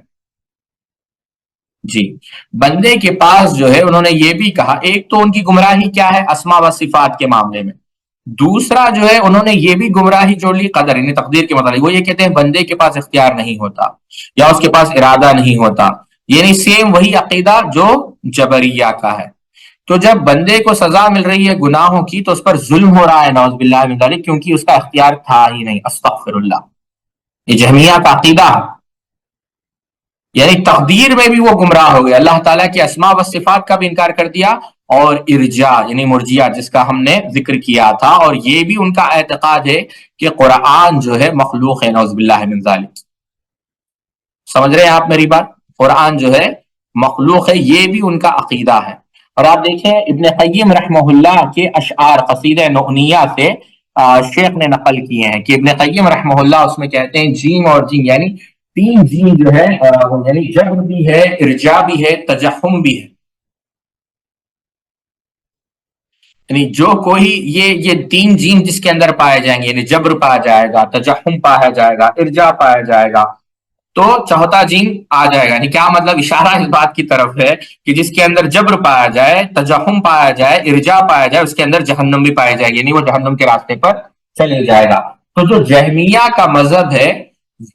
جی، بندے کے پاس جو ہے انہوں نے یہ بھی کہا، ایک تو ان کی گمراہی کیا ہے اسماء و صفات کے معاملے میں، دوسرا جو ہے انہوں نے یہ بھی گمراہی جوڑ لی قدر، یعنی تقدیر کے متعلق. وہ یہ کہتے ہیں بندے کے پاس اختیار نہیں ہوتا یا اس کے پاس ارادہ نہیں ہوتا، یعنی سیم وہی عقیدہ جو جبریہ کا ہے. تو جب بندے کو سزا مل رہی ہے گناہوں کی تو اس پر ظلم ہو رہا ہے نعوذ باللہ من ذلک، کیونکہ اس کا اختیار تھا ہی نہیں. استغفر اللہ. یہ جہمیہ کا عقیدہ ہے، یعنی تقدیر میں بھی وہ گمراہ ہو گئے. اللہ تعالیٰ کی اسماء و صفات کا بھی انکار کر دیا. اور ارجاء یعنی مرجیہ جس کا ہم نے ذکر کیا تھا، اور یہ بھی ان کا اعتقاد ہے کہ قرآن جو ہے مخلوق ہے نعوذ باللہ من ذلک. سمجھ رہے ہیں آپ میری بات؟ قرآن جو ہے مخلوق ہے، یہ بھی ان کا عقیدہ ہے. اور آپ دیکھیں ابن قیم رحمہ اللہ کے اشعار قصیدہ نغنیہ سے شیخ نے نقل کیے ہیں کہ ابن قیم رحمہ اللہ اس میں کہتے ہیں جیم اور جیم یعنی تین جیم جو ہے یعنی جبر بھی ہے، ارجاء بھی ہے، تجہم بھی ہے. یعنی جو کوئی یہ تین جیم جس کے اندر پائے جائیں گے، یعنی جبر پایا جائے گا، تجہم پایا جائے گا، ارجاء پایا جائے گا، تو چوتھا جیم آ جائے گا. یعنی کیا مطلب؟ اشارہ اس بات کی طرف ہے کہ جس کے اندر جبر پایا جائے، تجہم پایا جائے، ارجاء پایا جائے، اس کے اندر جہنم بھی پائی جائے گی، یعنی وہ جہنم کے راستے پر چلے جائے گا. تو جو جہمیہ کا مذہب ہے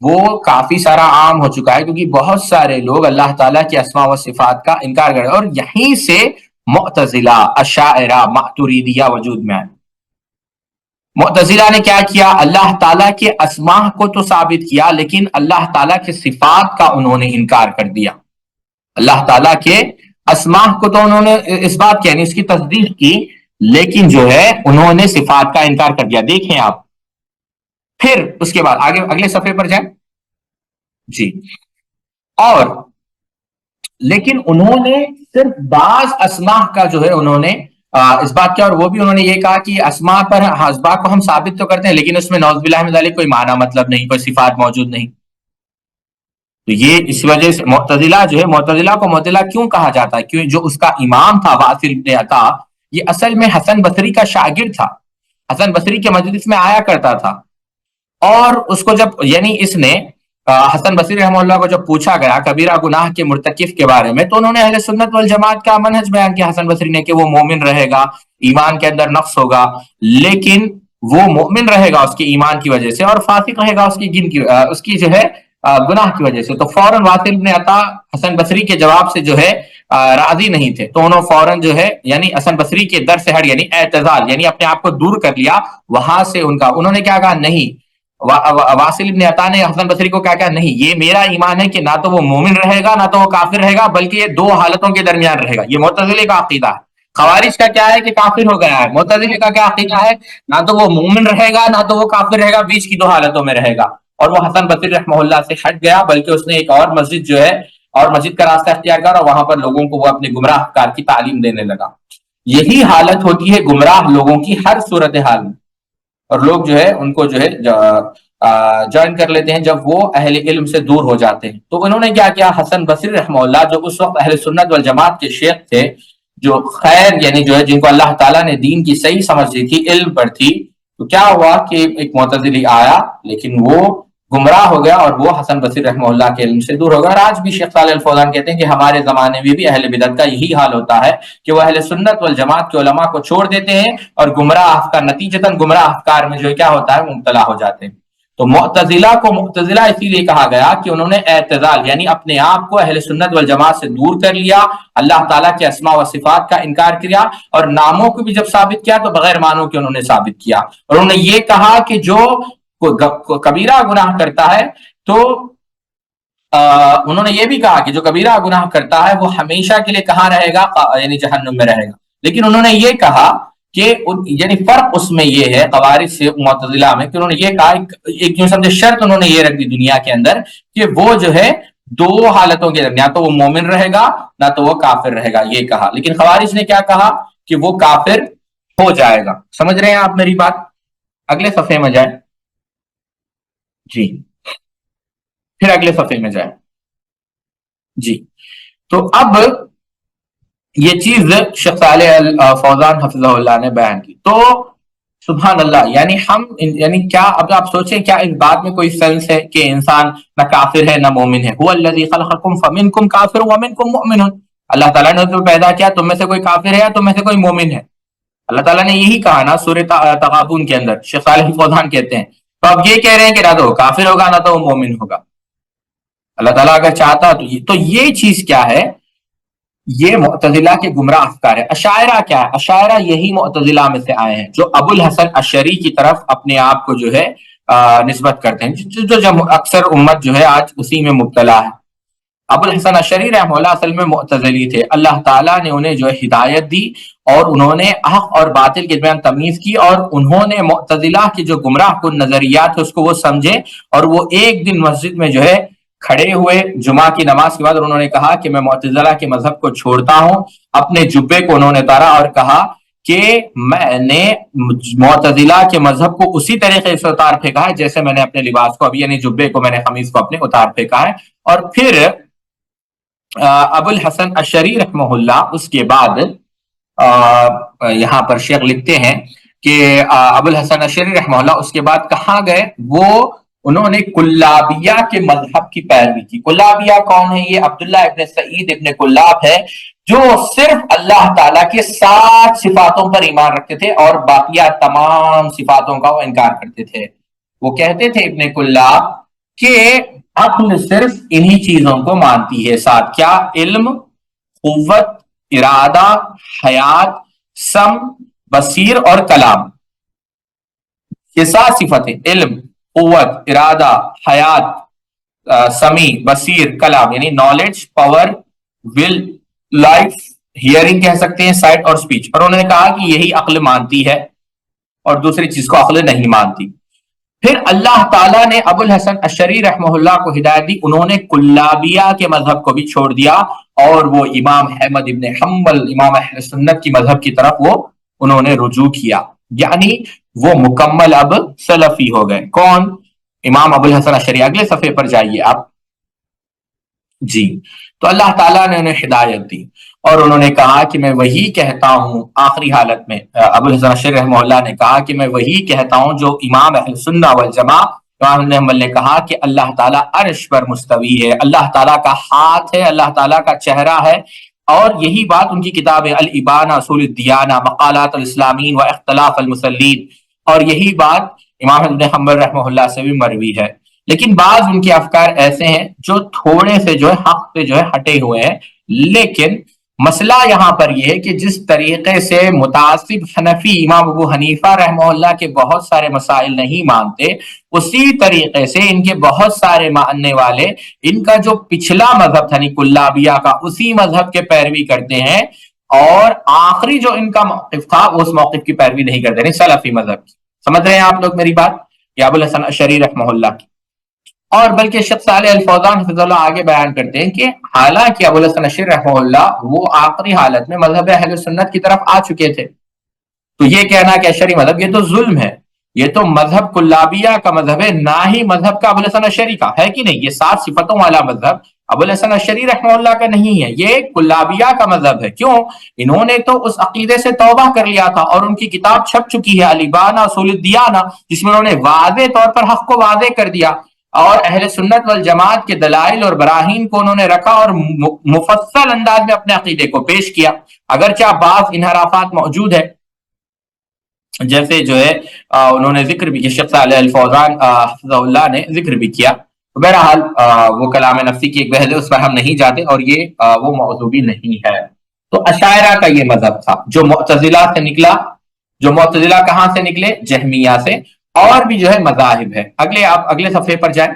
وہ کافی سارا عام ہو چکا ہے، کیونکہ بہت سارے لوگ اللہ تعالیٰ کی اسماء و صفات کا انکار کر رہے ہیں. اور یہیں سے معتزلہ، اشاعرہ، ماتریدیہ وجود میں آئے. معتزلہ نے کیا کیا؟ اللہ تعالیٰ کے اسماء کو تو ثابت کیا، لیکن اللہ تعالیٰ کے صفات کا انہوں نے انکار کر دیا. اللہ تعالیٰ کے اسماء کو تو انہوں نے اس بات کی، یعنی اس کی تصدیق کی، لیکن جو ہے انہوں نے صفات کا انکار کر دیا. دیکھیں آپ پھر اس کے بعد آگے اگلے صفحے پر جائیں. جی، اور لیکن انہوں نے صرف بعض اسماء کا جو ہے انہوں نے اس بات کیا، اور وہ بھی انہوں نے یہ کہا کہ اسماء پر اسماء کو ہم ثابت تو کرتے ہیں لیکن اس میں نعوذ باللہ من ذلک کوئی معنی مطلب نہیں، کوئی صفات موجود نہیں. تو یہ اس وجہ سے معتزلہ جو ہے، معتزلہ کو معتزلہ کیوں کہا جاتا ہے؟ کیوں جو اس کا امام تھا واصل بن عطا، یہ اصل میں حسن بصری کا شاگرد تھا، حسن بصری کے مجلس میں آیا کرتا تھا. اور اس کو جب یعنی اس نے حسن بصری رحمہ اللہ کو جب پوچھا گیا کبیرہ گناہ کے مرتکب کے بارے میں، تو انہوں نے اہل سنت والجماعت کا منہج بیان کیا حسن بصری نے کہ وہ مومن رہے گا، ایمان کے اندر نقص ہوگا، لیکن وہ مومن رہے گا اس کے ایمان کی وجہ سے، اور فاسق رہے گا اس کی جو ہے گناہ کی وجہ سے. تو فوراً واصل بن عطا حسن بصری کے جواب سے جو ہے راضی نہیں تھے، تو انہوں فوراً جو ہے یعنی حسن بصری کے در سے ہٹ، یعنی اعتزال، یعنی اپنے آپ کو دور کر لیا وہاں سے. انہوں نے کیا کہا؟ نہیں، واصل ابن عطا نے حسن بصری کو کیا کہا؟ نہیں، یہ میرا ایمان ہے کہ نہ تو وہ مومن رہے گا نہ تو وہ کافر رہے گا، بلکہ یہ دو حالتوں کے درمیان رہے گا. یہ معتزلے کا عقیدہ ہے. خوارج کا کیا ہے کہ کافر ہو گیا ہے، معتزلے کا کیا عقیدہ ہے؟ نہ تو وہ مومن رہے گا نہ تو وہ کافر رہے گا، بیچ کی دو حالتوں میں رہے گا. اور وہ حسن بصری رحمہ اللہ سے ہٹ گیا، بلکہ اس نے ایک اور مسجد جو ہے اور مسجد کا راستہ اختیار کیا، اور وہاں پر لوگوں کو وہ اپنے گمراہ افکار کی تعلیم دینے لگا. یہی حالت ہوتی ہے گمراہ لوگوں کی ہر صورتحال میں، اور لوگ جو ہے ان کو جو ہے جوائن کر لیتے ہیں جب وہ اہل علم سے دور ہو جاتے ہیں. تو انہوں نے کیا کیا؟ حسن بصری رحمہ اللہ جو اس وقت اہل سنت والجماعت کے شیخ تھے، جو خیر یعنی جو ہے جن کو اللہ تعالیٰ نے دین کی صحیح سمجھ دی تھی، علم پر تھی، تو کیا ہوا کہ ایک معتزلی آیا لیکن وہ گمراہ ہو گیا اور وہ حسن بصری رحمہ اللہ کے علم سے دور ہو گیا. اور آج بھی شیخ صالح الفوزان کہتے ہیں کہ ہمارے زمانے میں بھی اہل بدعت کا یہی حال ہوتا ہے کہ وہ اہل سنت والجماعت کے علماء کو چھوڑ دیتے ہیں اور گمراہ افکار، نتیجتاً گمراہ افکار میں جو کیا ہوتا ہے مبتلا ہو جاتے ہیں. تو معتزلہ کو معتزلہ اسی لیے کہا گیا کہ انہوں نے اعتزال یعنی اپنے آپ کو اہل سنت والجماعت سے دور کر لیا، اللہ تعالیٰ کے اسماء و صفات کا انکار کیا، اور ناموں کو بھی جب ثابت کیا تو بغیر معنوں کے انہوں نے ثابت کیا، اور انہوں نے یہ کہا کہ جو کبیرہ گناہ کرتا ہے تو انہوں نے یہ بھی کہا کہ جو کبیرہ گناہ کرتا ہے وہ ہمیشہ کے لیے کہاں رہے گا، یعنی جہنم میں رہے گا۔ لیکن انہوں نے یہ کہا کہ یعنی فرق اس میں یہ ہے خوارج سے معتزلہ میں کہ انہوں نے یہ کہا ایک جو سمجھے شرط انہوں نے یہ رکھ دی دنیا کے اندر کہ وہ جو ہے دو حالتوں کے اندر یا تو وہ مومن رہے گا نہ تو وہ کافر رہے گا، یہ کہا۔ لیکن خوارج نے کیا کہا کہ وہ کافر ہو جائے گا۔ سمجھ رہے ہیں آپ میری بات؟ اگلے صفحے میں جائیں جی، پھر اگلے صفحے میں جائیں جی۔ تو اب یہ چیز شیخ صالح فوزان حفظہ اللہ نے بیان کی، تو سبحان اللہ، یعنی ہم یعنی کیا اب آپ سوچیں کیا اس بات میں کوئی سینس ہے کہ انسان نہ کافر ہے نہ مومن ہے؟ هو الذی خلقکم فمنکم کافر ومنکم مؤمن، اللہ تعالیٰ نے تمہیں پیدا کیا، تم میں سے کوئی کافر ہے یا تم میں سے کوئی مومن ہے۔ اللہ تعالیٰ نے یہی کہا نا سورہ تغابن کے اندر، شیخ صالح فوزان کہتے ہیں تو اب یہ کہہ رہے ہیں کہ نہ تو وہ کافر ہوگا نہ تو وہ مومن ہوگا۔ اللہ تعالیٰ اگر چاہتا تو یہ چیز کیا ہے؟ یہ معتزلہ کے گمراہ افکار ہے۔ اشاعرہ کیا ہے؟ اشاعرہ یہی معتزلہ میں سے آئے ہیں جو ابو الحسن اشعری کی طرف اپنے آپ کو جو ہے نسبت کرتے ہیں، جو اکثر امت جو ہے آج اسی میں مبتلا ہے۔ ابو الحسن اشعری رحمہ اللہ اصل میں معتزلی تھے، اللہ تعالیٰ نے انہیں جو ہے ہدایت دی اور انہوں نے حق اور باطل کے درمیان تمیز کی، اور انہوں نے معتزلہ کے جو گمراہ کن نظریات اس کو وہ سمجھے، اور وہ ایک دن مسجد میں جو ہے کھڑے ہوئے جمعہ کی نماز کے بعد، انہوں نے کہا کہ میں معتزلہ کے مذہب کو چھوڑتا ہوں، اپنے جبے کو انہوں نے اتارا اور کہا کہ میں نے معتزلہ کے مذہب کو اسی طریقے سے اتار پھینکا ہے جیسے میں نے اپنے لباس کو ابھی یعنی جبے کو میں نے قمیص کو اپنے اتار پھینکا ہے۔ اور پھر ابو الحسن اشعری رحمہ اللہ اس کے بعد یہاں پر شیخ لکھتے ہیں کہ ابو الحسن اشعری رحمہ اللہ اس کے بعد کہاں گئے؟ وہ انہوں نے کلابیہ کے مذہب کی پیروی کی۔ کلابیہ کون ہے؟ یہ عبداللہ ابن سعید ابن کلاب ہے جو صرف اللہ تعالیٰ کے 7 صفاتوں پر ایمان رکھتے تھے اور باقیہ تمام صفاتوں کا وہ انکار کرتے تھے۔ وہ کہتے تھے ابن کلاب کہ عقل صرف انہی چیزوں کو مانتی ہے، 7 کیا؟ علم، قوت، ارادہ، حیات، سم، بصیر اور کلام۔ یہ 7 صفتیں علم، قوت، ارادہ، حیات، سمیع، بصیر، کلام، یعنی نالج، پاور، ول، لائف، ہیئرنگ کہہ سکتے ہیں، سائٹ اور سپیچ، اور انہوں نے کہا کہ یہی عقل مانتی ہے اور دوسری چیز کو عقل نہیں مانتی۔ پھر اللہ تعالیٰ نے ابو الحسن اشعری رحمہ اللہ کو ہدایت دی، انہوں نے کلابیہ کے مذہب کو بھی چھوڑ دیا اور وہ امام احمد ابن حنبل امام اہل سنت کی مذہب کی طرف وہ انہوں نے رجوع کیا، یعنی وہ مکمل اب سلفی ہو گئے۔ کون؟ امام ابو الحسن اشعری۔ اگلے صفحے پر جائیے آپ جی۔ تو اللہ تعالیٰ نے انہیں ہدایت دی اور انہوں نے کہا کہ میں وہی کہتا ہوں، آخری حالت میں ابو الحسن اشعری رحمہ اللہ نے کہا کہ میں وہی کہتا ہوں جو امام اہل سنہ والجماع امام ابن حنبل نے کہا کہ اللہ تعالیٰ عرش پر مستوی ہے، اللہ تعالیٰ کا ہاتھ ہے، اللہ تعالیٰ کا چہرہ ہے، اور یہی بات ان کی کتاب الابانہ، اصول الدیانہ، مقالات الاسلامین و اختلاف المسلین، اور یہی بات امام ابن حنبل رحمہ اللہ سے بھی مروی ہے۔ لیکن بعض ان کے افکار ایسے ہیں جو تھوڑے سے جو ہے حق سے جو ہے ہٹے ہوئے ہیں، لیکن مسئلہ یہاں پر یہ ہے کہ جس طریقے سے متعصب حنفی امام ابو حنیفہ رحمہ اللہ کے بہت سارے مسائل نہیں مانتے، اسی طریقے سے ان کے بہت سارے ماننے والے ان کا جو پچھلا مذہب تھا کلابیہ کا، اسی مذہب کے پیروی کرتے ہیں، اور آخری جو ان کا موقف تھا اس موقف کی پیروی نہیں کرتے، نہیں سلفی مذہب کی۔ سمجھ رہے ہیں آپ لوگ میری بات؟ یا ابو الحسن اشعری رحمہ اللہ کی۔ اور بلکہ شیخ صالح الفوزان حفظہ اللہ آگے بیان کرتے ہیں کہ حالانکہ ابو الحسن اشعری رحمہ اللہ وہ آخری حالت میں مذہب اہل سنت کی طرف آ چکے تھے، تو یہ کہنا کہ اشعری مذہب یہ تو ظلم ہے، یہ تو مذہب کلابیہ کا مذہب ہے، نہ ہی مذہب کا ابو الحسن اشعری کا ہے کہ نہیں، یہ 7 صفتوں والا مذہب ابو الحسن اشعری رحمہ اللہ کا نہیں ہے، یہ کلابیہ کا مذہب ہے۔ کیوں؟ انہوں نے تو اس عقیدے سے توبہ کر لیا تھا اور ان کی کتاب چھپ چکی ہے الابانہ اصول الدیانہ، جس میں انہوں نے واضح طور پر حق کو واضح کر دیا اور اہل سنت والجماعت کے دلائل اور براہین کو انہوں نے رکھا اور مفصل انداز میں اپنے عقیدے کو پیش کیا، اگرچہ بعض انحرافات موجود ہے۔ جیسے جو ہے انہوں نے ذکر بھی کیا، شیخ صالح الفوزان حفظہ اللہ نے ذکر بھی کیا. تو بہرحال وہ کلام نفسی کی ایک بحث ہے، اس پر ہم نہیں جاتے، اور یہ وہ موضوع بھی نہیں ہے. تو اشاعرہ کا یہ مذہب تھا جو معتزلہ سے نکلا. جو معتزلہ کہاں سے نکلے؟ جہمیہ سے. اور بھی جو ہے مذاہب ہے. آپ اگلے صفحے پر جائیں.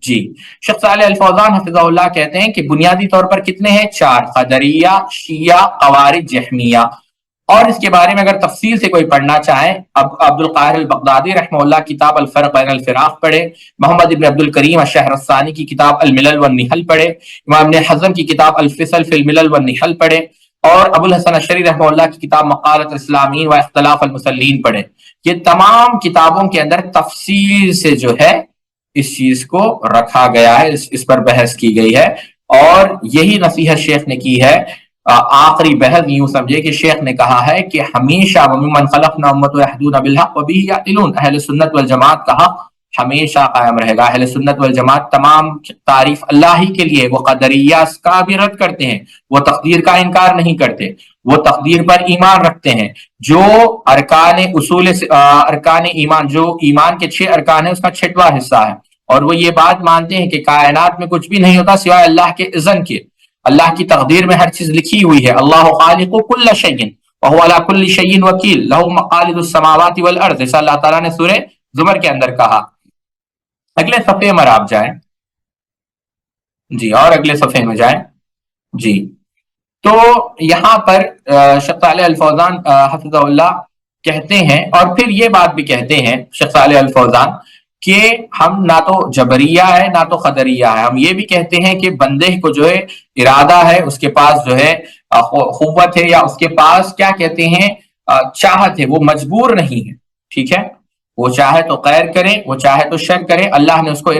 جی، شیخ صالح الفوزان حفظہ اللہ کہتے ہیں کہ بنیادی طور پر کتنے ہیں؟ 4: قدریہ، شیعہ، خوارج، جہمیہ. اور اس کے بارے میں اگر تفصیل سے کوئی پڑھنا چاہیں، عبد القاہر البغدادی رحمہ اللہ کتاب الفرق بین الفراق پڑھے، محمد ابن عبد الکریم الشہرستانی کی کتاب الملل والنحل پڑھے، امام ابن حزم کی کتاب الفصل فی الملل والنحل پڑھے، اور ابو الحسن الشری رحمہ اللہ کی کتاب مقالۃ الاسلامین و اختلاف المسلین پڑھے. یہ تمام کتابوں کے اندر تفصیل سے جو ہے اس چیز کو رکھا گیا ہے، اس پر بحث کی گئی ہے. اور یہی نصیحت شیخ نے کی ہے. آخری بحث یوں سمجھے کہ شیخ نے کہا ہے کہ ہمیشہ وَمِمَّنْ خَلَقْنَا أُمَّةً يَهْدُونَ بِالْحَقِّ وَبِهِ يَعْدِلُونَ، اہل سنت والجماعت کا حق ہمیشہ قائم رہے گا. اہل سنت والجماعت تمام تعریف اللہ ہی کے لیے. وہ قدریہ کا بھی رد کرتے ہیں، وہ تقدیر کا انکار نہیں کرتے، وہ تقدیر پر ایمان رکھتے ہیں. جو ارکان ایمان، جو ایمان کے 6 ارکان ہیں، اس کا 6واں حصہ ہے. اور وہ یہ بات مانتے ہیں کہ کائنات میں کچھ بھی نہیں ہوتا سوائے اللہ کے اذن کے. اللہ کی تقدیر میں ہر چیز لکھی ہوئی ہے. اللہ خالق کل شیء وهو على كل شيء وکیل، له مقاليد السماوات والارض، ایسا اللہ تعالیٰ نے سورہ زمر کے اندر کہا. اگلے صفحے میں آپ جائیں. جی، اور اگلے صفحے میں جائیں. جی، تو یہاں پر شیخ صالح الفوزان حفظہ اللہ کہتے ہیں، اور پھر یہ بات بھی کہتے ہیں شیخ صالح الفوزان کہ ہم نہ تو جبریہ ہے نہ تو قدریہ ہے. ہم یہ بھی کہتے ہیں کہ بندے کو جو ہے ارادہ ہے، اس کے پاس جو ہے قوت ہے، یا اس کے پاس کیا کہتے ہیں چاہت ہے، وہ مجبور نہیں ہے. ٹھیک ہے، وہ چاہے تو خیر کرے، وہ چاہے تو شر کرے. اللہ نے اس کو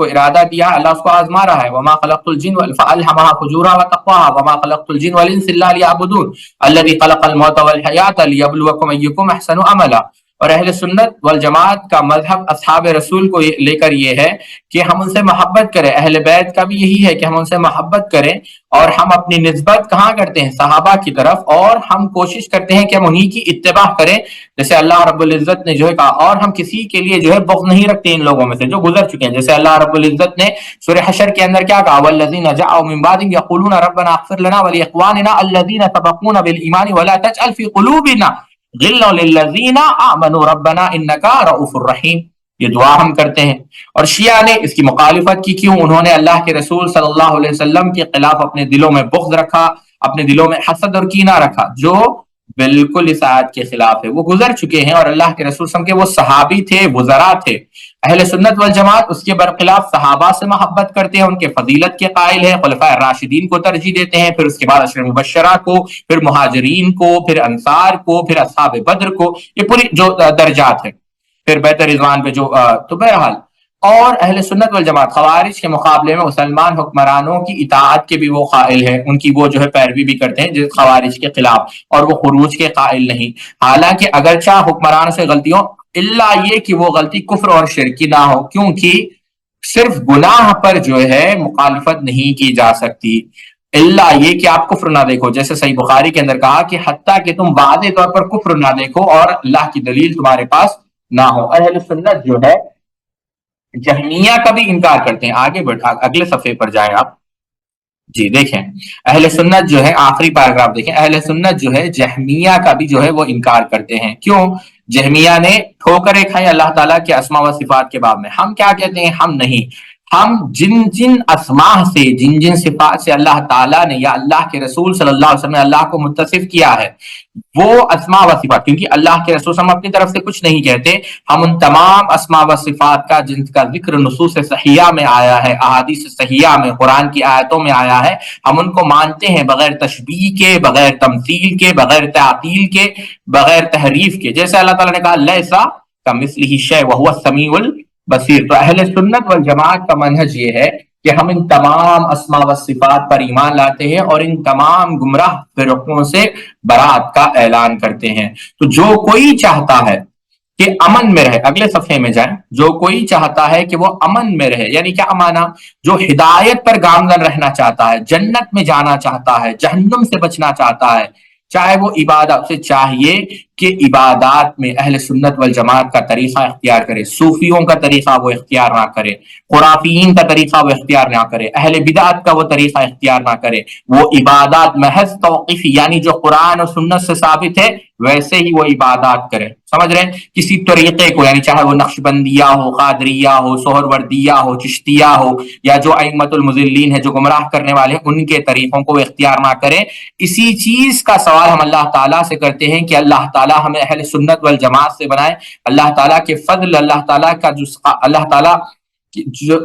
ارادہ دیا، اللہ اس کو آزما رہا ہے. وما خلقت الجن فألهمها فجورها وتقواها وما خلقت الجن والانس الا ليعبدون الذي خلق الموت والحیاة ليبلوکم ایکم احسن عملا. اور اہل سنت والجماعت کا مذہب اصحاب رسول کو لے کر یہ ہے کہ ہم ان سے محبت کریں. اہل بیت کا بھی یہی ہے کہ ہم ان سے محبت کریں، اور ہم اپنی نسبت کہاں کرتے ہیں؟ صحابہ کی طرف. اور ہم کوشش کرتے ہیں کہ ہم انہی کی اتباع کریں، جیسے اللہ رب العزت نے جو ہے کہا. اور ہم کسی کے لیے جو ہے بغض نہیں رکھتے ان لوگوں میں سے جو گزر چکے ہیں. جیسے اللہ رب العزت نے سورہ حشر کے اندر کیا کہا؟ والذین جاءوا من بعدهم یقولون ربنا اغفر لنا ولاخواننا الذین سبقونا بالایمان ولا تجعل فی قلوبنا غلا للذین آمنوا ربنا انک رؤوف الرحیم. یہ دعا ہم کرتے ہیں. اور شیعہ نے اس کی مخالفت کی. کیوں؟ انہوں نے اللہ کے رسول صلی اللہ علیہ وسلم کے خلاف اپنے دلوں میں بغض رکھا، اپنے دلوں میں حسد اور کینہ رکھا، جو بالکل اس آیت کے خلاف ہے. وہ گزر چکے ہیں، اور اللہ کے رسول صلی اللہ علیہ وسلم کے وہ صحابی تھے، وزراء تھے. اہل سنت والجماعت اس کے برخلاف صحابہ سے محبت کرتے ہیں، ان کے فضیلت کے قائل ہیں، خلفائے راشدین کو ترجیح دیتے ہیں، پھر اس کے بعد عشر مبشرہ کو، پھر مہاجرین کو، پھر انصار کو، پھر اصحاب بدر کو. یہ پوری جو درجات ہیں، پھر بیت رضوان پہ جو تو بہرحال. اور اہل سنت والجماعت خوارج کے مقابلے میں مسلمان حکمرانوں کی اطاعت کے بھی وہ قائل ہیں، ان کی وہ جو ہے پیروی بھی کرتے ہیں خوارج کے خلاف، اور وہ خروج کے قائل نہیں. حالانکہ اگرچہ حکمران سے غلطیوں، اللہ یہ کہ وہ غلطی کفر اور شرکی نہ ہو، کیونکہ صرف گناہ پر جو ہے مخالفت نہیں کی جا سکتی. اللہ یہ کہ آپ کفر نہ دیکھو، جیسے صحیح بخاری کے اندر کہا کہ حتیٰ کہ تم واضح طور پر کفر نہ دیکھو اور اللہ کی دلیل تمہارے پاس نہ ہو. اہل سنت جو ہے جہمیہ کا بھی انکار کرتے ہیں. آگے اگلے صفحے پر جائیں آپ. جی دیکھیں، اہل سنت جو ہے آخری پیراگراف دیکھیں. اہل سنت جو ہے جہمیہ کا بھی جو ہے وہ انکار کرتے ہیں. کیوں؟ جہمیہ نے ٹھوکریں کھائی اللہ تعالیٰ کے اسماء و صفات کے باب میں. ہم کیا کہتے ہیں؟ ہم نہیں، ہم جن اسماء سے، جن صفات سے اللہ تعالیٰ نے یا اللہ کے رسول صلی اللہ علیہ وسلم نے اللہ کو متصف کیا ہے، وہ اسماء و صفات، کیونکہ اللہ کے رسول ہم اپنی طرف سے کچھ نہیں کہتے، ہم ان تمام اسماء و صفات کا جن کا ذکر نصوص صحیحہ میں آیا ہے، احادیث صحیحہ میں، قرآن کی آیتوں میں آیا ہے، ہم ان کو مانتے ہیں بغیر تشبیہ کے، بغیر تمثیل کے، بغیر تعطیل کے، بغیر تحریف کے. جیسے اللہ تعالیٰ نے کہا لیسا کمثلہ شیء وہو السمیع البصیر. تو اہل سنت والجماعت کا منہج یہ ہے کہ ہم ان تمام اسماء و صفات پر ایمان لاتے ہیں اور ان تمام گمراہ فرقوں سے برات کا اعلان کرتے ہیں. تو جو کوئی چاہتا ہے کہ امن میں رہے، اگلے صفحے میں جائیں، جو کوئی چاہتا ہے کہ وہ امن میں رہے، یعنی کیا معنی؟ جو ہدایت پر گامزن رہنا چاہتا ہے، جنت میں جانا چاہتا ہے، جہنم سے بچنا چاہتا ہے، چاہے وہ عبادت سے چاہیے کہ عبادات میں اہل سنت والجماعت کا طریقہ اختیار کرے، صوفیوں کا طریقہ وہ اختیار نہ کرے، خرافیین کا طریقہ وہ اختیار نہ کرے، اہل بدعت کا وہ طریقہ اختیار نہ کرے، وہ عبادات محض توقیفی یعنی جو قرآن اور سنت سے ثابت ہے ویسے ہی وہ عبادات کرے، سمجھ رہے ہیں؟ کسی طریقے کو یعنی چاہے وہ نقشبندیہ ہو، قادریہ ہو، سہروردیہ ہو، چشتیہ ہو، یا جو ائمۃ المضلین ہے جو گمراہ کرنے والے ہیں ان کے طریقوں کو وہ اختیار نہ کرے۔ اسی چیز کا سوال ہم اللہ تعالیٰ سے کرتے ہیں کہ اللہ تعالیٰ ہمیں اہل سنت والجماعت سے بنائے۔ اللہ تعالیٰ کے فضل، اللہ تعالیٰ کا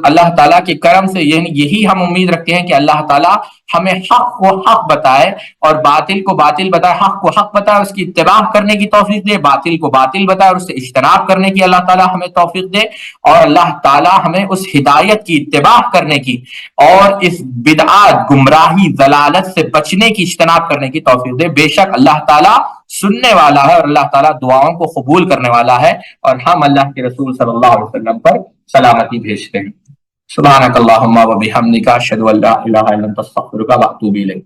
اللہ تعالیٰ کے کرم سے یہی ہم امید رکھتے ہیں کہ اللہ تعالیٰ ہمیں حق کو حق بتائے اور باطل کو باطل بتائے، حق کو حق بتائے، اس کی اتباع کرنے کی توفیق دے، باطل کو باطل بتائے اور اس سے اجتناب کرنے کی اللہ تعالیٰ ہمیں توفیق دے، اور اللہ تعالیٰ ہمیں اس ہدایت کی اتباع کرنے کی اور اس بدعات، گمراہی، ضلالت سے بچنے کی، اجتناب کرنے کی توفیق دے۔ بے شک اللہ تعالیٰ سننے والا ہے اور اللہ تعالیٰ دعاؤں کو قبول کرنے والا ہے، اور ہم اللہ کے رسول صلی اللہ علیہ وسلم پر سلامتی بھیجتے ہیں۔ سبحانک اللہم و بحمدک، اشہد ان لا الہ الا انت، استغفرک و اتوب الیک۔